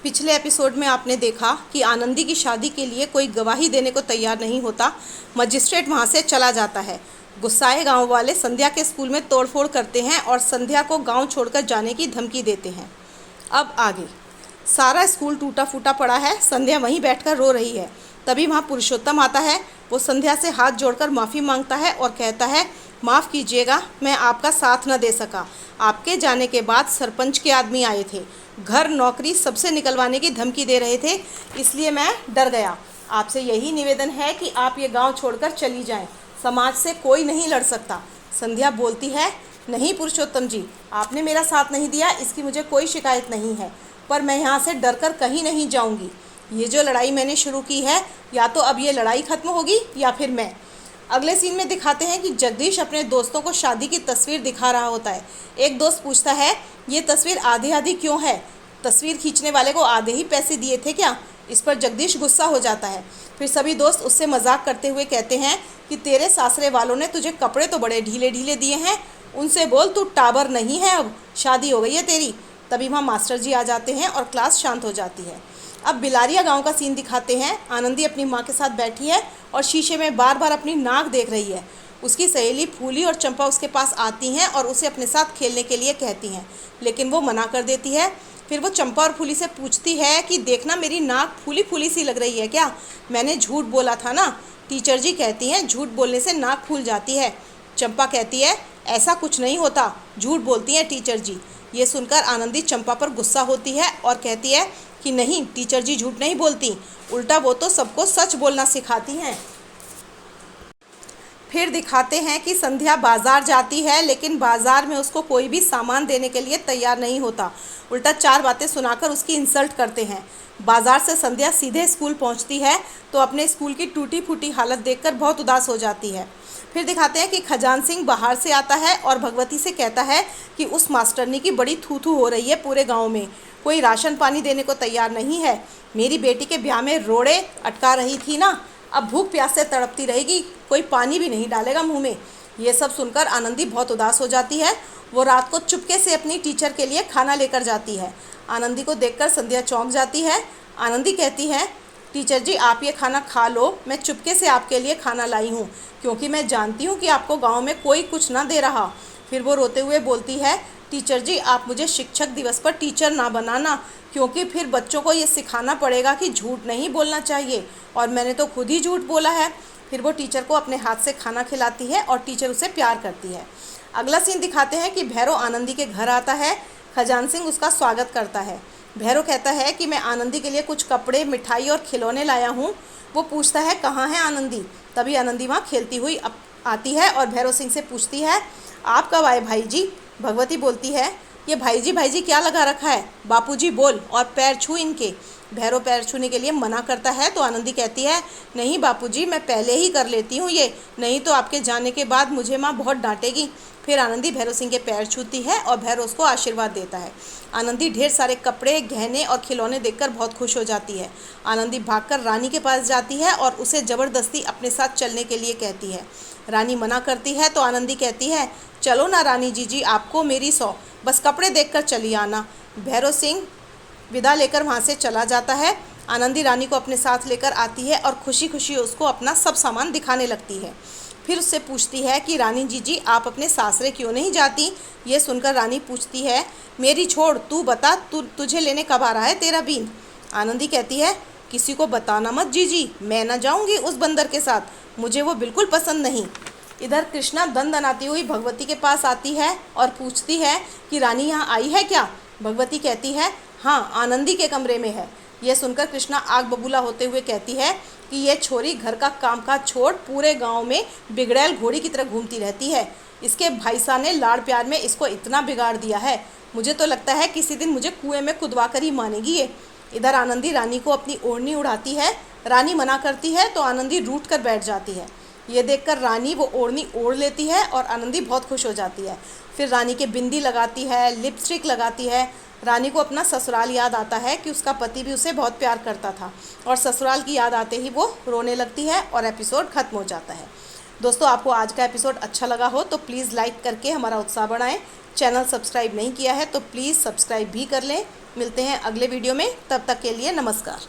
पिछले एपिसोड में आपने देखा कि आनंदी की शादी के लिए कोई गवाही देने को तैयार नहीं होता। मजिस्ट्रेट वहां से चला जाता है। गुस्साए गांव वाले संध्या के स्कूल में तोड़फोड़ करते हैं और संध्या को गांव छोड़कर जाने की धमकी देते हैं। अब आगे सारा स्कूल टूटा फूटा पड़ा है। संध्या वहीं बैठकर रो रही है। तभी वहाँ पुरुषोत्तम आता है। वो संध्या से हाथ जोड़कर माफ़ी मांगता है और कहता है, माफ़ कीजिएगा, मैं आपका साथ न दे सका। आपके जाने के बाद सरपंच के आदमी आए थे, घर नौकरी सबसे निकलवाने की धमकी दे रहे थे, इसलिए मैं डर गया। आपसे यही निवेदन है कि आप ये गांव छोड़कर चली जाएं। समाज से कोई नहीं लड़ सकता। संध्या बोलती है, नहीं पुरुषोत्तम जी, आपने मेरा साथ नहीं दिया, इसकी मुझे कोई शिकायत नहीं है, पर मैं यहाँ से डरकर कहीं नहीं जाऊँगी। ये जो लड़ाई मैंने शुरू की है, या तो अब ये लड़ाई ख़त्म होगी या फिर मैं। अगले सीन में दिखाते हैं कि जगदीश अपने दोस्तों को शादी की तस्वीर दिखा रहा होता है। एक दोस्त पूछता है, ये तस्वीर आधी आधी क्यों है? तस्वीर खींचने वाले को आधे ही पैसे दिए थे क्या? इस पर जगदीश गुस्सा हो जाता है। फिर सभी दोस्त उससे मजाक करते हुए कहते हैं कि तेरे सासरे वालों ने तुझे कपड़े तो बड़े ढीले ढीले दिए हैं, उनसे बोल तू टाबर नहीं है, अब शादी हो गई है तेरी। तभी वहाँ मास्टर जी आ जाते हैं और क्लास शांत हो जाती है। अब बिलारिया गांव का सीन दिखाते हैं। आनंदी अपनी माँ के साथ बैठी है और शीशे में बार बार अपनी नाक देख रही है। उसकी सहेली फूली और चंपा उसके पास आती हैं और उसे अपने साथ खेलने के लिए कहती हैं, लेकिन वो मना कर देती है। फिर वो चंपा और फूली से पूछती है कि देखना, मेरी नाक फूली फूली सी लग रही है क्या? मैंने झूठ बोला था ना। टीचर जी कहती हैं झूठ बोलने से नाक फूल जाती है। चंपा कहती है, ऐसा कुछ नहीं होता, झूठ बोलती हैं टीचर जी। ये सुनकर आनंदी चंपा पर गुस्सा होती है और कहती है कि नहीं, टीचर जी झूठ नहीं बोलती, उल्टा वो तो सबको सच बोलना सिखाती हैं। फिर दिखाते हैं कि संध्या बाजार जाती है, लेकिन बाजार में उसको कोई भी सामान देने के लिए तैयार नहीं होता। उल्टा चार बातें सुनाकर उसकी इंसल्ट करते हैं। बाजार से संध्या सीधे स्कूल पहुंचती है तो अपने स्कूल की टूटी फूटी हालत देखकर बहुत उदास हो जाती है। फिर दिखाते हैं कि खजान सिंह बाहर से आता है और भगवती से कहता है कि उस मास्टरनी की बड़ी थू थू हो रही है पूरे गाँव में, कोई राशन पानी देने को तैयार नहीं है। मेरी बेटी के ब्याह में रोड़े अटका रही थी ना, अब भूख प्यास से तड़पती रहेगी, कोई पानी भी नहीं डालेगा मुंह में। ये सब सुनकर आनंदी बहुत उदास हो जाती है। वो रात को चुपके से अपनी टीचर के लिए खाना लेकर जाती है। आनंदी को देखकर संध्या चौंक जाती है। आनंदी कहती है, टीचर जी आप ये खाना खा लो, मैं चुपके से आपके लिए खाना लाई हूँ, क्योंकि मैं जानती हूँ कि आपको गाँव में कोई कुछ ना दे रहा। फिर वो रोते हुए बोलती है, टीचर जी आप मुझे शिक्षक दिवस पर टीचर ना बनाना, क्योंकि फिर बच्चों को ये सिखाना पड़ेगा कि झूठ नहीं बोलना चाहिए, और मैंने तो खुद ही झूठ बोला है। फिर वो टीचर को अपने हाथ से खाना खिलाती है और टीचर उसे प्यार करती है। अगला सीन दिखाते हैं कि भैरव आनंदी के घर आता है। खजान सिंह उसका स्वागत करता है। भैरव कहता है कि मैं आनंदी के लिए कुछ कपड़े, मिठाई और खिलौने लाया हूँ। वो पूछता है, कहाँ है आनंदी? तभी आनंदी वहाँ खेलती हुई आती है और भैरव सिंह से पूछती है, आप कब आए भाई जी? भगवती बोलती है, ये भाई जी क्या लगा रखा है? बापूजी बोल और पैर छू इनके। भैरव पैर छूने के लिए मना करता है तो आनंदी कहती है, नहीं बापूजी, मैं पहले ही कर लेती हूँ ये, नहीं तो आपके जाने के बाद मुझे माँ बहुत डांटेगी। फिर आनंदी भैरव सिंह के पैर छूती है और भैरव उसको आशीर्वाद देता है। आनंदी ढेर सारे कपड़े, गहने और खिलौने देखकर बहुत खुश हो जाती है। आनंदी भागकर रानी के पास जाती है और उसे ज़बरदस्ती अपने साथ चलने के लिए कहती है। रानी मना करती है तो आनंदी कहती है, चलो ना रानी जी, आपको मेरी 100, बस कपड़े देखकर चली आना। भैरव सिंह विदा लेकर वहाँ से चला जाता है। आनंदी रानी को अपने साथ लेकर आती है और खुशी खुशी उसको अपना सब सामान दिखाने लगती है। फिर उससे पूछती है कि रानी जी आप अपने सासरे क्यों नहीं जाती? ये सुनकर रानी पूछती है, मेरी छोड़, तू बता, तुझे लेने कब आ रहा है तेरा बीन? आनंदी कहती है, किसी को बताना मत जीजी, मैं ना जाऊंगी उस बंदर के साथ, मुझे वो बिल्कुल पसंद नहीं। इधर कृष्णा दनाती हुई भगवती के पास आती है और पूछती है कि रानी यहाँ आई है क्या? भगवती कहती है, हाँ, आनंदी के कमरे में है। यह सुनकर कृष्णा आग बबूला होते हुए कहती है कि यह छोरी घर का कामकाज छोड़ पूरे गांव में बिगड़ैल घोड़ी की तरह घूमती रहती है। इसके भाई साहब ने लाड़ प्यार में इसको इतना बिगाड़ दिया है, मुझे तो लगता है किसी दिन मुझे कुएं में कुदवा कर ही मानेगी ये। इधर आनंदी रानी को अपनी ओढ़नी उड़ाती है। रानी मना करती है तो आनंदी रूठ कर बैठ जाती है। ये देखकर रानी वो ओढ़नी ओढ़ लेती है और आनंदी बहुत खुश हो जाती है। फिर रानी के बिंदी लगाती है, लिपस्टिक लगाती है। रानी को अपना ससुराल याद आता है कि उसका पति भी उसे बहुत प्यार करता था, और ससुराल की याद आते ही वो रोने लगती है और एपिसोड ख़त्म हो जाता है। दोस्तों, आपको आज का एपिसोड अच्छा लगा हो तो प्लीज़ लाइक करके हमारा उत्साह बढ़ाएं। चैनल सब्सक्राइब नहीं किया है तो प्लीज़ सब्सक्राइब भी कर लें। मिलते हैं अगले वीडियो में, तब तक के लिए नमस्कार।